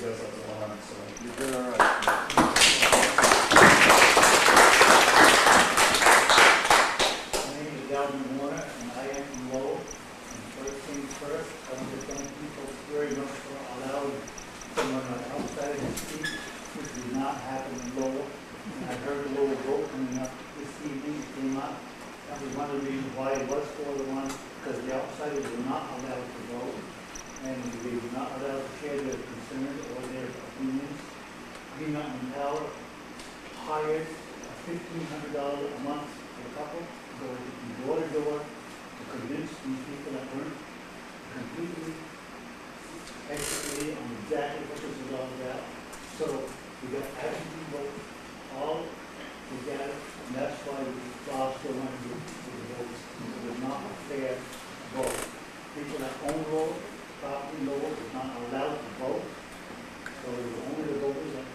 guess that's all I'm saying. You did all right. My name is Alvin Warner, and I am from Lowell. And first things first, I want to thank people very much for allowing someone outside to speak, which did not happen in Lowell. And I heard a little vote coming up this evening, it came up. That was one of the reasons why it was 4-1, because the outsiders were not allowed to vote, and they were not allowed to share their concerns or their opinions. Vermont and Lowell hired $1,500 a month for a couple, go door to door to convince these people that weren't completely educated on exactly what this is all about. So we got absentee votes all together, and that's why we lost the one with the votes. It was not a fair vote. People that own Lowell, property Lowell, was not allowed to vote. So it was only the voters that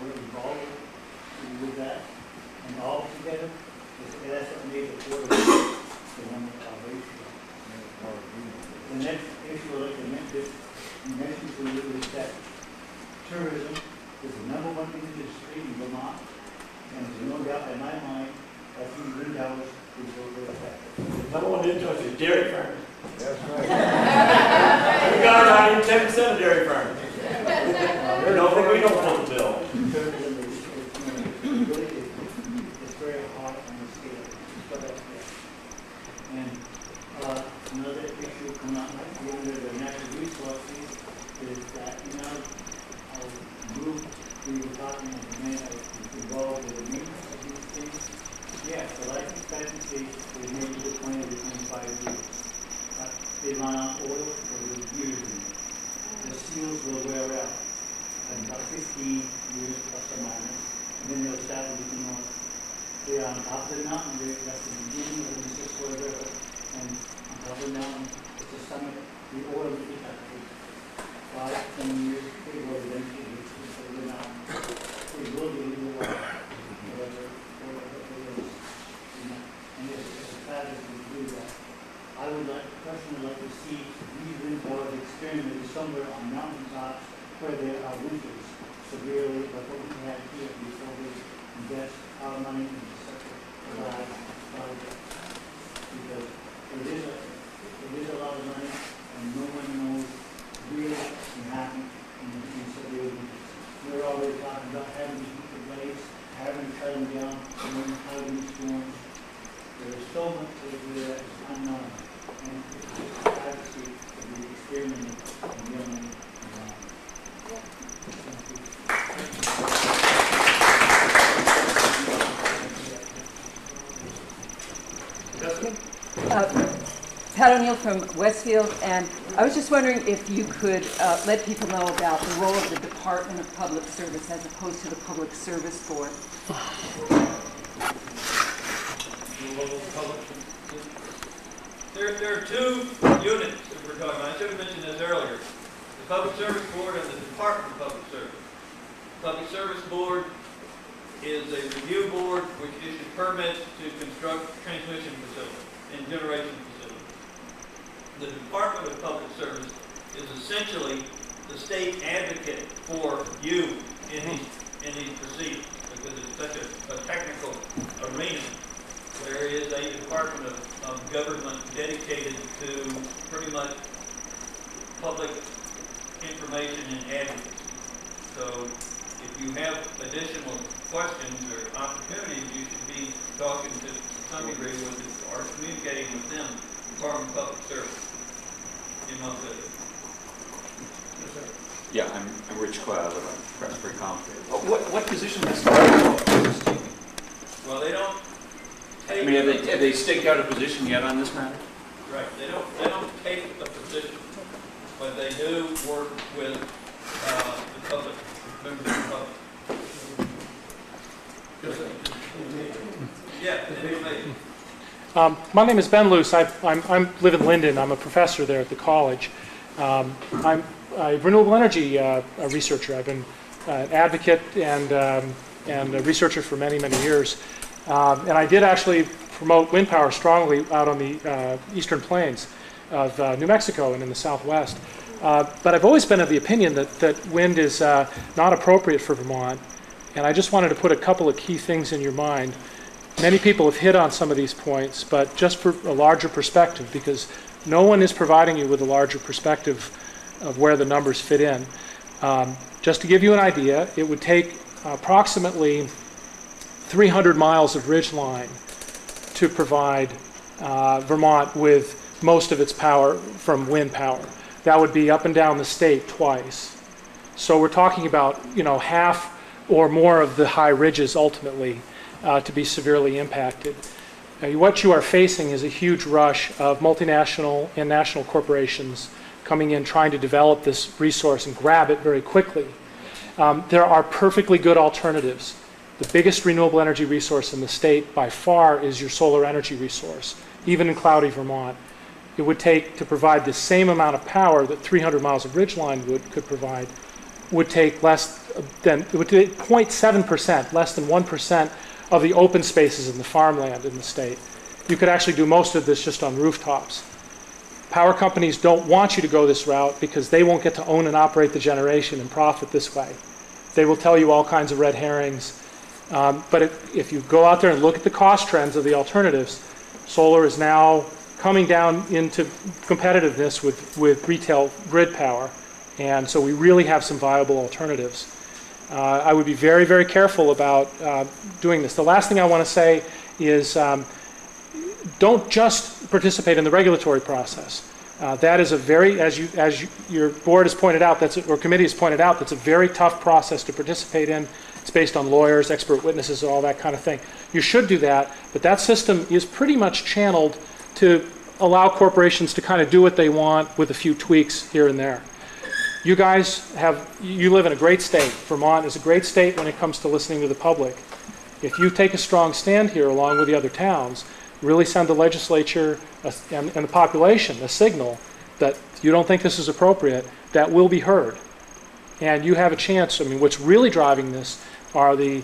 were involved with that. And all together, that's what made the board the one that ratio. The next issue I'd like to mention to you is that tourism is the #1 industry in Vermont, and there's no doubt in my mind that these wind towers will go affected. Number one industry is dairy farming. That's right. We got 10% of dairy farming. We don't put the bill. Tourism is very hard on the scale. But that's there. And another issue coming up right here under the natural resources is that, our group, we were talking with the man that was involved with the maintenance of these things. Yes, the life expectancy is maybe 20 to 25 years. But they run out of oil for the years in it. The seals will wear out in about 15 years plus or minus. And then they'll start leaking oil. They're on top of the mountain, that's the beginning of the Mississippi River. And on top of the mountain, it's the summit, the oil will be at 5, 10 years, they will eventually reach the mountain. They will be in the water, whatever it is. And it's a tragedy to do that. I would personally like to see these wind towers experimented somewhere on mountaintops where there are winters severely, like what we had here before we invest our money into such a large project. Because it is a lot of money, and no one knows really what can happen in severe winters. We're already talking about having to heat the blades, having to cut them down, and then having storms. There is so much to it that is unknown, and it's just a tragedy to be experimenting and dealing with. Pat O'Neill from Westfield, and I was just wondering if you could let people know about the role of the Department of Public Service as opposed to the Public Service Board. There are two units that we're talking about. I should have mentioned this earlier. The Public Service Board and the Department of Public Service. The Public Service Board is a review board which issues permits to construct transmission facilities and generation facilities. The Department of Public Service is essentially the state advocate for you in these proceedings, because it's such a technical arena. There is a department of government dedicated to pretty much public information and advocacy. So if you have additional questions or opportunities, you should be talking to some degree with it, or communicating with them, Department of Public Service. In my opinion. Yes, sir. Yeah, I'm Rich Cloud of Craftsbury. What position does the office take? Well, they don't take. I mean, have they staked out a position yet on this matter? Right. They don't take a position, but they do work with the public, members of the public. Yes, sir. Yeah, My name is Ben Luce. I live in Linden. I'm a professor there at the college. I'm a renewable energy researcher. I've been an advocate and a researcher for many, many years. And I did actually promote wind power strongly out on the eastern plains of New Mexico and in the southwest. But I've always been of the opinion that wind is not appropriate for Vermont. And I just wanted to put a couple of key things in your mind. Many people have hit on some of these points, but just for a larger perspective, because no one is providing you with a larger perspective of where the numbers fit in. Just to give you an idea, it would take approximately 300 miles of ridgeline to provide Vermont with most of its power from wind power. That would be up and down the state twice. So we're talking about, half or more of the high ridges ultimately to be severely impacted. What you are facing is a huge rush of multinational and national corporations coming in trying to develop this resource and grab it very quickly. There are perfectly good alternatives. The biggest renewable energy resource in the state by far is your solar energy resource, even in cloudy Vermont. It would take to provide the same amount of power that 300 miles of ridgeline could provide, would take less than, it would take 0.7%, less than 1% of the open spaces in the farmland in the state. You could actually do most of this just on rooftops. Power companies don't want you to go this route because they won't get to own and operate the generation and profit this way. They will tell you all kinds of red herrings. But if you go out there and look at the cost trends of the alternatives, solar is now coming down into competitiveness with retail grid power. And so we really have some viable alternatives. I would be very, very careful about doing this. The last thing I want to say is don't just participate in the regulatory process. That is a very, as your board has pointed out, or committee has pointed out, that's a very tough process to participate in. It's based on lawyers, expert witnesses, all that kind of thing. You should do that, but that system is pretty much channeled to allow corporations to kind of do what they want with a few tweaks here and there. You guys you live in a great state. Vermont is a great state when it comes to listening to the public. If you take a strong stand here along with the other towns, really send the legislature and the population a signal that you don't think this is appropriate, that will be heard. And you have a chance. I mean, what's really driving this are the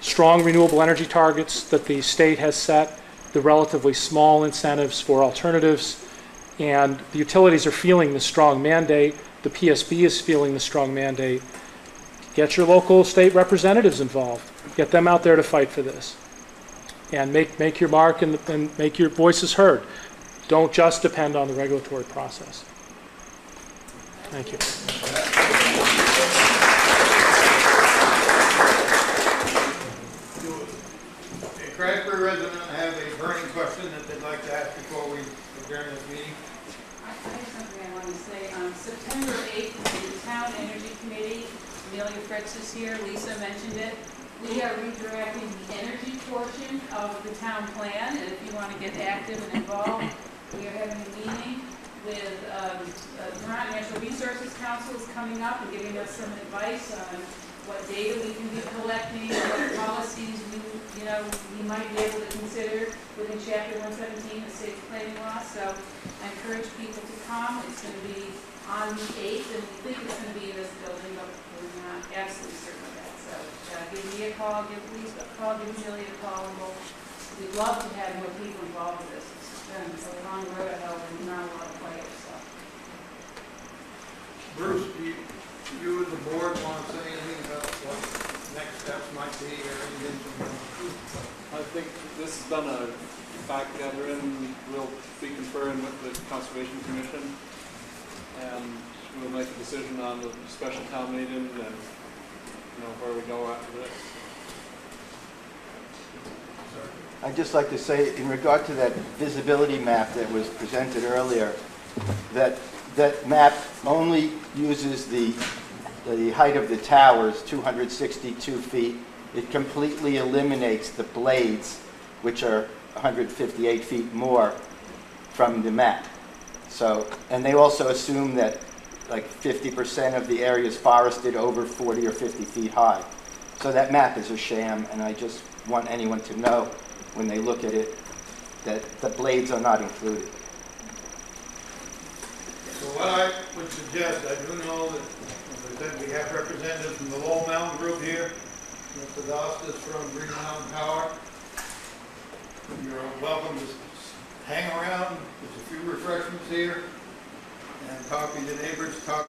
strong renewable energy targets that the state has set, the relatively small incentives for alternatives, and the utilities are feeling the strong mandate. The PSB is feeling the strong mandate. Get your local state representatives involved. Get them out there to fight for this. And make your mark and make your voices heard. Don't just depend on the regulatory process. Thank you. A Craftsbury resident have a burning question that they'd like to ask before we adjourn this meeting. I have something I want to say. On September 8th, the Town Energy Committee, Amelia Fritz is here, Lisa mentioned it. We are redirecting the energy portion of the town plan, and if you want to get active and involved, we are having a meeting with Vermont Natural Resources Council is coming up and giving us some advice on what data we can be collecting, what policies we might be able to consider within Chapter 117 of the State Planning Law. So I encourage people to come. It's going to be on the 8th, and we think it's going to be in this building, but we're not absolutely certain of that. So give me a call, give Lisa a call, give Amelia a call, and we'd love to have more people involved with this. It's a long road ahead and not a lot of players. So. Bruce, do you and the board want to say anything about what next steps might be or anything from I think this has been a fact gathering. We'll be conferring with the Conservation Commission, and we'll make a decision on the special town meeting and where we go after this. I'd just like to say, in regard to that visibility map that was presented earlier, that map only uses the height of the towers, 262 feet. It completely eliminates the blades, which are 158 feet more from the map. So, and they also assume that like 50% of the area is forested over 40 or 50 feet high. So that map is a sham, and I just want anyone to know when they look at it that the blades are not included. So what I would suggest, I do know that, as I said, we have representatives from the Lowell Mountain Group here. Mr. Dostis from Green Mountain Power. You're welcome to hang around. There's a few refreshments here. and talking to neighbors, talking